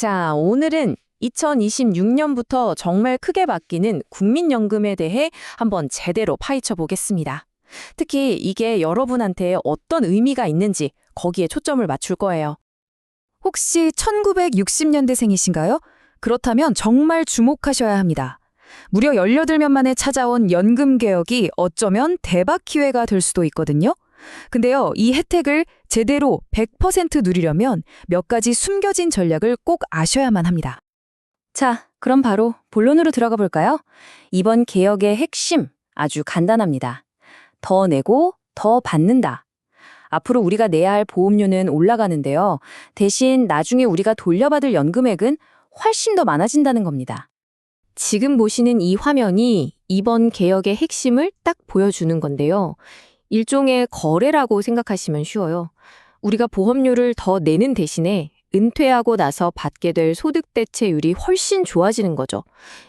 자, 오늘은 2026년부터 정말 크게 바뀌는 국민연금에 대해 한번 제대로 파헤쳐 보겠습니다. 특히 이게 여러분한테 어떤 의미가 있는지 거기에 초점을 맞출 거예요. 혹시 1960년대생이신가요? 그렇다면 정말 주목하셔야 합니다. 무려 18년 만에 찾아온 연금 개혁이 어쩌면 대박 기회가 될 수도 있거든요. 근데요, 이 혜택을 제대로 100% 누리려면 몇 가지 숨겨진 전략을 꼭 아셔야만 합니다. 자, 그럼 바로 본론으로 들어가 볼까요? 이번 개혁의 핵심 아주 간단합니다. 더 내고 더 받는다. 앞으로 우리가 내야 할 보험료는 올라가는데요. 대신 나중에 우리가 돌려받을 연금액은 훨씬 더 많아진다는 겁니다. 지금 보시는 이 화면이 이번 개혁의 핵심을 딱 보여주는 건데요. 일종의 거래라고 생각하시면 쉬워요. 우리가 보험료를 더 내는 대신에 은퇴하고 나서 받게 될 소득 대체율이 훨씬 좋아지는 거죠.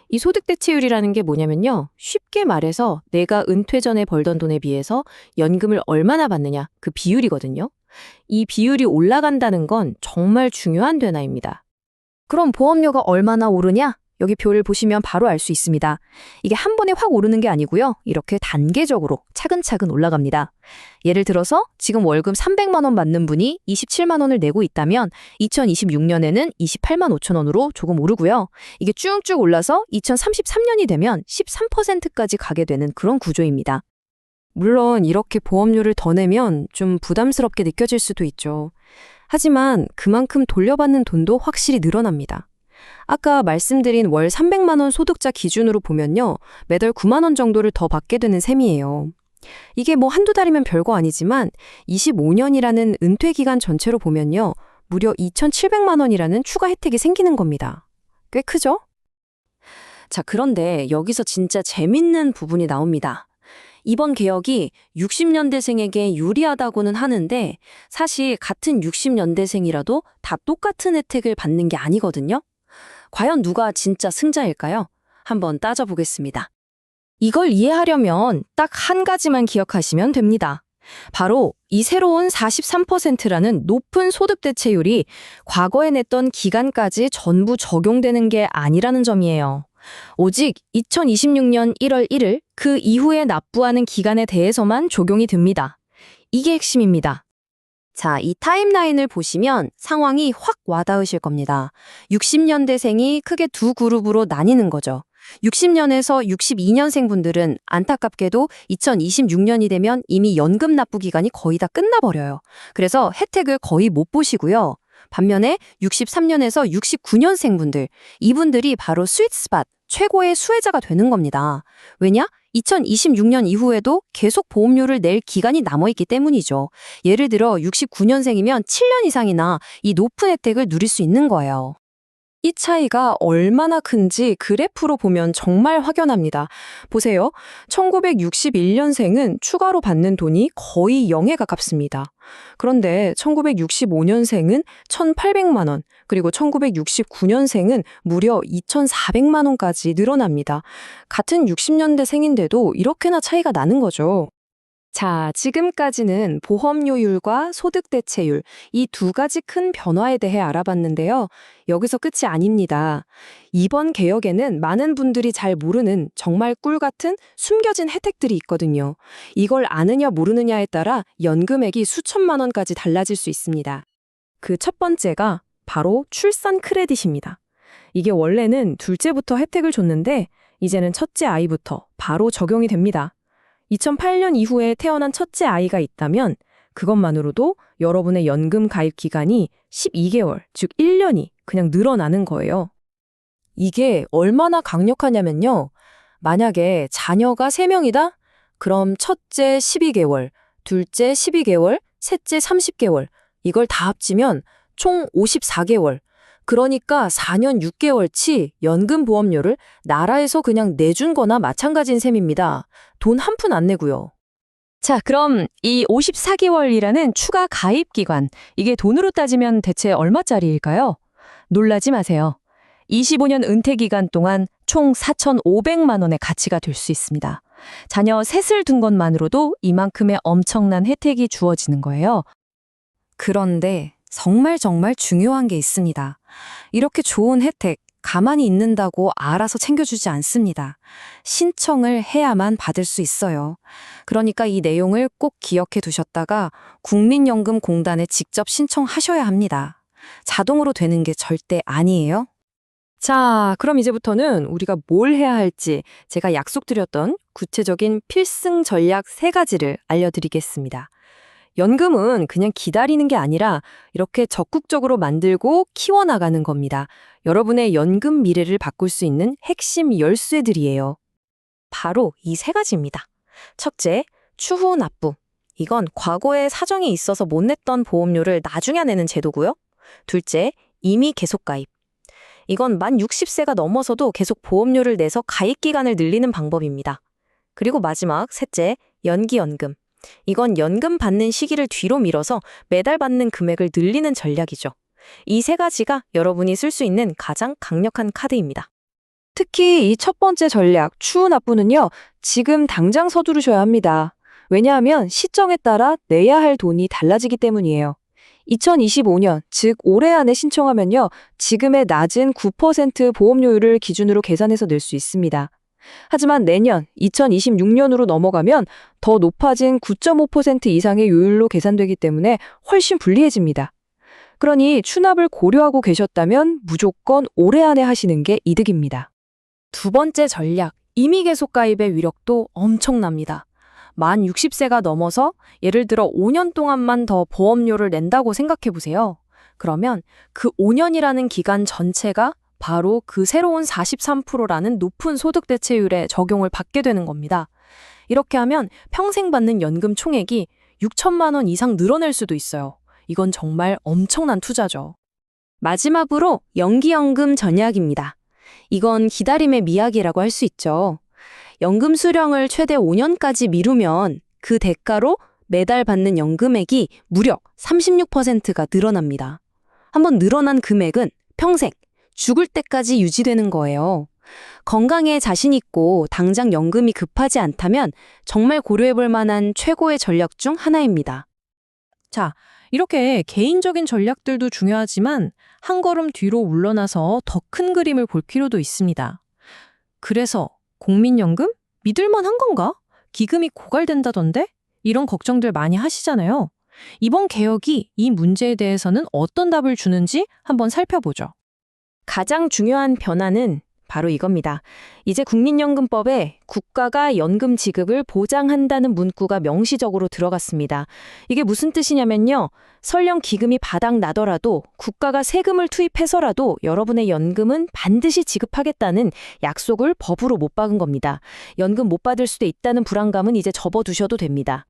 이 소득 대체율이라는 게 뭐냐면요. 쉽게 말해서 내가 은퇴 전에 벌던 돈에 비해서 연금을 얼마나 받느냐, 그 비율이거든요. 이 비율이 올라간다는 건 정말 중요한 변화입니다. 그럼 보험료가 얼마나 오르냐? 여기 표를 보시면 바로 알 수 있습니다. 이게 한 번에 확 오르는 게 아니고요. 이렇게 단계적으로 차근차근 올라갑니다. 예를 들어서 지금 월급 300만 원 받는 분이 27만 원을 내고 있다면 2026년에는 28만 5천 원으로 조금 오르고요. 이게 쭉쭉 올라서 2033년이 되면 13%까지 가게 되는 그런 구조입니다. 물론 이렇게 보험료를 더 내면 좀 부담스럽게 느껴질 수도 있죠. 하지만 그만큼 돌려받는 돈도 확실히 늘어납니다. 아까 말씀드린 월 300만 원 소득자 기준으로 보면요. 매달 9만 원 정도를 더 받게 되는 셈이에요. 이게 뭐 한두 달이면 별거 아니지만 25년이라는 은퇴 기간 전체로 보면요. 무려 2,700만 원이라는 추가 혜택이 생기는 겁니다. 꽤 크죠? 자, 그런데 여기서 진짜 재밌는 부분이 나옵니다. 이번 개혁이 60년대생에게 유리하다고는 하는데 사실 같은 60년대생이라도 다 똑같은 혜택을 받는 게 아니거든요. 과연 누가 진짜 승자일까요? 한번 따져보겠습니다. 이걸 이해하려면 딱 한 가지만 기억하시면 됩니다. 바로 이 새로운 43%라는 높은 소득 대체율이 과거에 냈던 기간까지 전부 적용되는 게 아니라는 점이에요. 오직 2026년 1월 1일 그 이후에 납부하는 기간에 대해서만 적용이 됩니다. 이게 핵심입니다. 자, 이 타임라인을 보시면 상황이 확 와닿으실 겁니다. 60년대생이 크게 두 그룹으로 나뉘는 거죠. 60년에서 62년생 분들은 안타깝게도 2026년이 되면 이미 연금 납부 기간이 거의 다 끝나버려요. 그래서 혜택을 거의 못 보시고요. 반면에 63년에서 69년생 분들, 이분들이 바로 스윗 스팟, 최고의 수혜자가 되는 겁니다. 왜냐? 2026년 이후에도 계속 보험료를 낼 기간이 남아있기 때문이죠. 예를 들어 69년생이면 7년 이상이나 이 높은 혜택을 누릴 수 있는 거예요. 이 차이가 얼마나 큰지 그래프로 보면 정말 확연합니다. 보세요. 1961년생은 추가로 받는 돈이 거의 0에 가깝습니다. 그런데 1965년생은 1,800만 원, 그리고 1969년생은 무려 2,400만 원까지 늘어납니다. 같은 60년대생인데도 이렇게나 차이가 나는 거죠. 자, 지금까지는 보험료율과 소득 대체율, 이 두 가지 큰 변화에 대해 알아봤는데요. 여기서 끝이 아닙니다. 이번 개혁에는 많은 분들이 잘 모르는 정말 꿀 같은 숨겨진 혜택들이 있거든요. 이걸 아느냐 모르느냐에 따라 연금액이 수천만 원까지 달라질 수 있습니다. 그 첫 번째가 바로 출산 크레딧입니다. 이게 원래는 둘째부터 혜택을 줬는데 이제는 첫째 아이부터 바로 적용이 됩니다. 2008년 이후에 태어난 첫째 아이가 있다면 그것만으로도 여러분의 연금 가입 기간이 12개월, 즉 1년이 그냥 늘어나는 거예요. 이게 얼마나 강력하냐면요. 만약에 자녀가 3명이다? 그럼 첫째 12개월, 둘째 12개월, 셋째 30개월, 이걸 다 합치면 총 54개월. 그러니까 4년 6개월치 연금 보험료를 나라에서 그냥 내준 거나 마찬가지인 셈입니다. 돈 한 푼 안 내고요. 자, 그럼 이 54개월이라는 추가 가입 기간, 이게 돈으로 따지면 대체 얼마짜리일까요? 놀라지 마세요. 25년 은퇴 기간 동안 총 4,500만 원의 가치가 될 수 있습니다. 자녀 셋을 둔 것만으로도 이만큼의 엄청난 혜택이 주어지는 거예요. 그런데 정말 중요한 게 있습니다. 이렇게 좋은 혜택, 가만히 있는다고 알아서 챙겨주지 않습니다. 신청을 해야만 받을 수 있어요. 그러니까 이 내용을 꼭 기억해 두셨다가 국민연금공단에 직접 신청하셔야 합니다. 자동으로 되는 게 절대 아니에요. 자, 그럼 이제부터는 우리가 뭘 해야 할지 제가 약속드렸던 구체적인 필승 전략 3가지를 알려드리겠습니다. 연금은 그냥 기다리는 게 아니라 이렇게 적극적으로 만들고 키워나가는 겁니다. 여러분의 연금 미래를 바꿀 수 있는 핵심 열쇠들이에요. 바로 이 3가지입니다. 첫째, 추후 납부. 이건 과거에 사정이 있어서 못 냈던 보험료를 나중에 내는 제도고요. 둘째, 임의 계속 가입. 이건 만 60세가 넘어서도 계속 보험료를 내서 가입 기간을 늘리는 방법입니다. 그리고 마지막, 셋째, 연기연금. 이건 연금 받는 시기를 뒤로 미뤄서 매달 받는 금액을 늘리는 전략이죠. 이 3가지가 여러분이 쓸 수 있는 가장 강력한 카드입니다. 특히 이 첫 번째 전략, 추후 납부는요, 지금 당장 서두르셔야 합니다. 왜냐하면 시점에 따라 내야 할 돈이 달라지기 때문이에요. 2025년, 즉 올해 안에 신청하면요, 지금의 낮은 9% 보험료율을 기준으로 계산해서 낼 수 있습니다. 하지만 내년, 2026년으로 넘어가면 더 높아진 9.5% 이상의 요율로 계산되기 때문에 훨씬 불리해집니다. 그러니 추납을 고려하고 계셨다면 무조건 올해 안에 하시는 게 이득입니다. 두 번째 전략, 임의 계속 가입의 위력도 엄청납니다. 만 60세가 넘어서 예를 들어 5년 동안만 더 보험료를 낸다고 생각해 보세요. 그러면 그 5년이라는 기간 전체가 바로 그 새로운 43%라는 높은 소득 대체율에 적용을 받게 되는 겁니다. 이렇게 하면 평생 받는 연금 총액이 6천만 원 이상 늘어날 수도 있어요. 이건 정말 엄청난 투자죠. 마지막으로 연기연금 전략입니다. 이건 기다림의 미학이라고 할 수 있죠. 연금 수령을 최대 5년까지 미루면 그 대가로 매달 받는 연금액이 무려 36%가 늘어납니다. 한번 늘어난 금액은 평생, 죽을 때까지 유지되는 거예요. 건강에 자신 있고 당장 연금이 급하지 않다면 정말 고려해볼 만한 최고의 전략 중 하나입니다. 자, 이렇게 개인적인 전략들도 중요하지만 한 걸음 뒤로 물러나서 더 큰 그림을 볼 필요도 있습니다. 그래서 국민연금? 믿을만한 건가? 기금이 고갈된다던데? 이런 걱정들 많이 하시잖아요. 이번 개혁이 이 문제에 대해서는 어떤 답을 주는지 한번 살펴보죠. 가장 중요한 변화는 바로 이겁니다. 이제 국민연금법에 국가가 연금 지급을 보장한다는 문구가 명시적으로 들어갔습니다. 이게 무슨 뜻이냐면요. 설령 기금이 바닥 나더라도 국가가 세금을 투입해서라도 여러분의 연금은 반드시 지급하겠다는 약속을 법으로 못 박은 겁니다. 연금 못 받을 수도 있다는 불안감은 이제 접어두셔도 됩니다.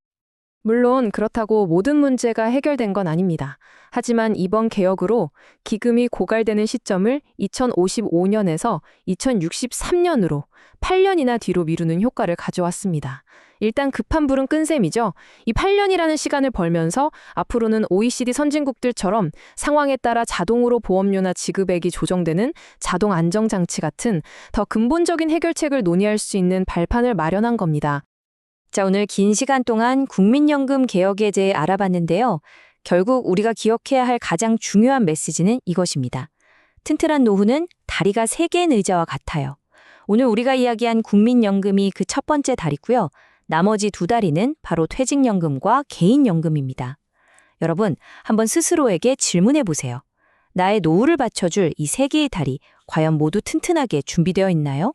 물론 그렇다고 모든 문제가 해결된 건 아닙니다. 하지만 이번 개혁으로 기금이 고갈되는 시점을 2055년에서 2063년으로 8년이나 뒤로 미루는 효과를 가져왔습니다. 일단 급한 불은 끈 셈이죠. 이 8년이라는 시간을 벌면서 앞으로는 OECD 선진국들처럼 상황에 따라 자동으로 보험료나 지급액이 조정되는 자동 안정장치 같은 더 근본적인 해결책을 논의할 수 있는 발판을 마련한 겁니다. 자, 오늘 긴 시간 동안 국민연금 개혁에 대해 알아봤는데요. 결국 우리가 기억해야 할 가장 중요한 메시지는 이것입니다. 튼튼한 노후는 다리가 3개인 의자와 같아요. 오늘 우리가 이야기한 국민연금이 그 첫 번째 다리고요. 나머지 2다리는 바로 퇴직연금과 개인연금입니다. 여러분, 한번 스스로에게 질문해 보세요. 나의 노후를 받쳐줄 이 3개의 다리, 과연 모두 튼튼하게 준비되어 있나요?